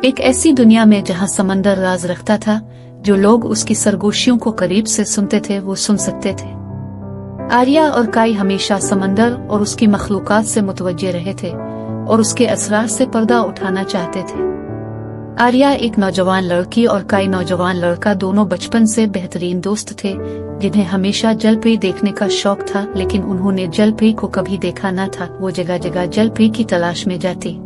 एक ऐसी दुनिया में जहाँ समंदर राज रखता था, जो लोग उसकी सरगोशियों को करीब से सुनते थे वो सुन सकते थे। आर्या और काई हमेशा समंदर और उसकी मखलूकात से मुतवज्जे रहे थे और उसके असरार से पर्दा उठाना चाहते थे। आर्या एक नौजवान लड़की और काई नौजवान लड़का दोनों बचपन से बेहतरीन दोस्त थे, जिन्हें हमेशा जलपरी देखने का शौक था, लेकिन उन्होंने जलपरी को कभी देखा न था। वो जगह जगह जलपरी की तलाश में जाती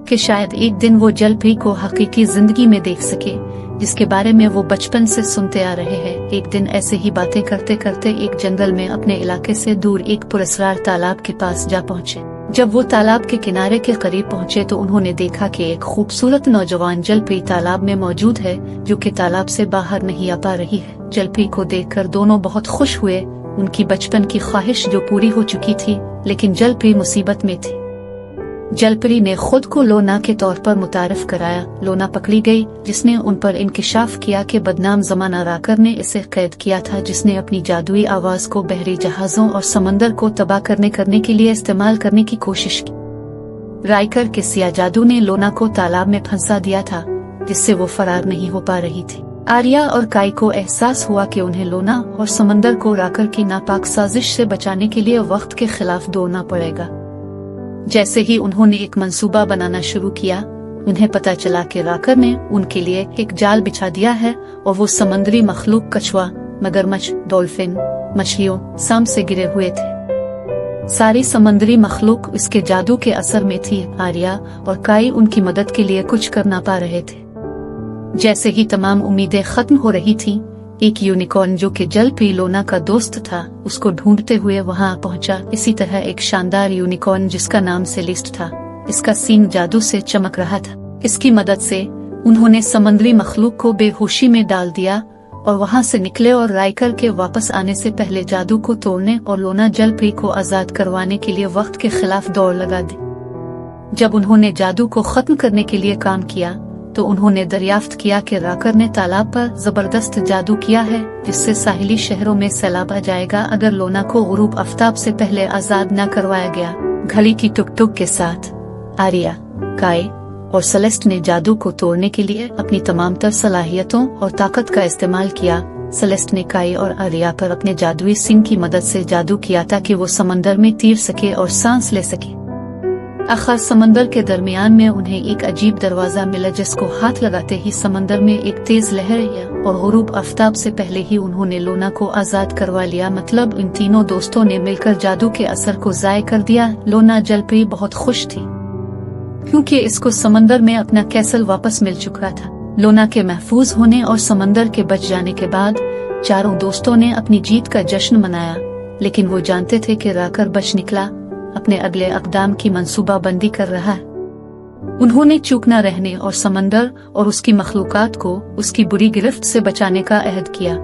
कि शायद एक दिन वो जलपरी को हकीकी जिंदगी में देख सके, जिसके बारे में वो बचपन से सुनते आ रहे हैं। एक दिन ऐसे ही बातें करते करते एक जंगल में अपने इलाके से दूर एक पुरस्कार तालाब के पास जा पहुँचे। जब वो तालाब के किनारे के करीब पहुँचे तो उन्होंने देखा कि एक खूबसूरत नौजवान जलपरी तालाब में मौजूद है, जो कि तालाब से बाहर नहीं आ पा रही है। जलपरी को देखकर दोनों बहुत खुश हुए। उनकी बचपन की ख्वाहिश जो पूरी हो चुकी थी, लेकिन जलपरी मुसीबत में थी। जलपरी ने खुद को लोना के तौर पर मुतारिफ कराया। लोना पकड़ी गई, जिसने उन पर इंकिशाफ किया कि बदनाम जमाना राकर ने इसे कैद किया था, जिसने अपनी जादुई आवाज को बहरी जहाजों और समंदर को तबाह करने के लिए इस्तेमाल करने की कोशिश की। राइकर के सिया जादू ने लोना को तालाब में फंसा दिया था, जिससे वो फरार नहीं हो पा रही थी। आर्या और काई को एहसास हुआ कि उन्हें लोना और समंदर को राकर की नापाक साजिश से बचाने के लिए वक्त के खिलाफ दौड़ना पड़ेगा। जैसे ही उन्होंने एक मंसूबा बनाना शुरू किया, उन्हें पता चला कि राकर ने उनके लिए एक जाल बिछा दिया है और वो समंदरी मखलूक कछुआ, मगरमच्छ, डॉल्फिन, मछलियों, सांप से गिरे हुए थे। सारी समंदरी मखलूक उसके जादू के असर में थी। आर्या और काई उनकी मदद के लिए कुछ कर ना पा रहे थे। जैसे ही तमाम उम्मीदें खत्म हो रही थी, एक यूनिकॉर्न जो कि जलपरी लोना का दोस्त था, उसको ढूंढते हुए वहां पहुंचा। इसी तरह एक शानदार यूनिकॉर्न जिसका नाम सेलिस्ट था, इसका सींग जादू से चमक रहा था। इसकी मदद से उन्होंने समंदरी मखलूक को बेहोशी में डाल दिया और वहां से निकले और राइकर के वापस आने से पहले जादू को तोड़ने और लोना जलपरी को आजाद करवाने के लिए वक्त के खिलाफ दौड़ लगा दी। जब उन्होंने जादू को खत्म करने के लिए काम किया तो उन्होंने दरियाफ्त किया कि राकर ने तालाब पर जबरदस्त जादू किया है, जिससे साहिली शहरों में सैलाब आ जाएगा अगर लोना को गुरूब आफ्ताब से पहले आजाद न करवाया गया। घड़ी की टुक टुक के साथ आर्या, काई और सेलेस्ट ने जादू को तोड़ने के लिए अपनी तमाम तर सलाहियतों और ताकत का इस्तेमाल किया। सेलेस्ट ने काई और आर्या पर अपने जादुई सिंग की मदद से जादू किया ताकि वो समंदर में तैर सके और सांस ले सके। आखिर समंदर के दरमियान में उन्हें एक अजीब दरवाजा मिला, जिसको हाथ लगाते ही समंदर में एक तेज लहर आई और गुरूब आफ्ताब से पहले ही उन्होंने लोना को आजाद करवा लिया। मतलब इन तीनों दोस्तों ने मिलकर जादू के असर को ज़ाय कर दिया। लोना जलपरी बहुत खुश थी, क्योंकि इसको समंदर में अपना कैसल वापस मिल चुका था। लोना के महफूज होने और समंदर के बच जाने के बाद चारों दोस्तों ने अपनी जीत का जश्न मनाया, लेकिन वो जानते थे कि राकर बच निकला अपने अगले अक़दाम की मंसूबाबंदी कर रहा है। उन्होंने चूक न रहने और समंदर और उसकी मखलूकात को उसकी बुरी गिरफ्त से बचाने का अहद किया।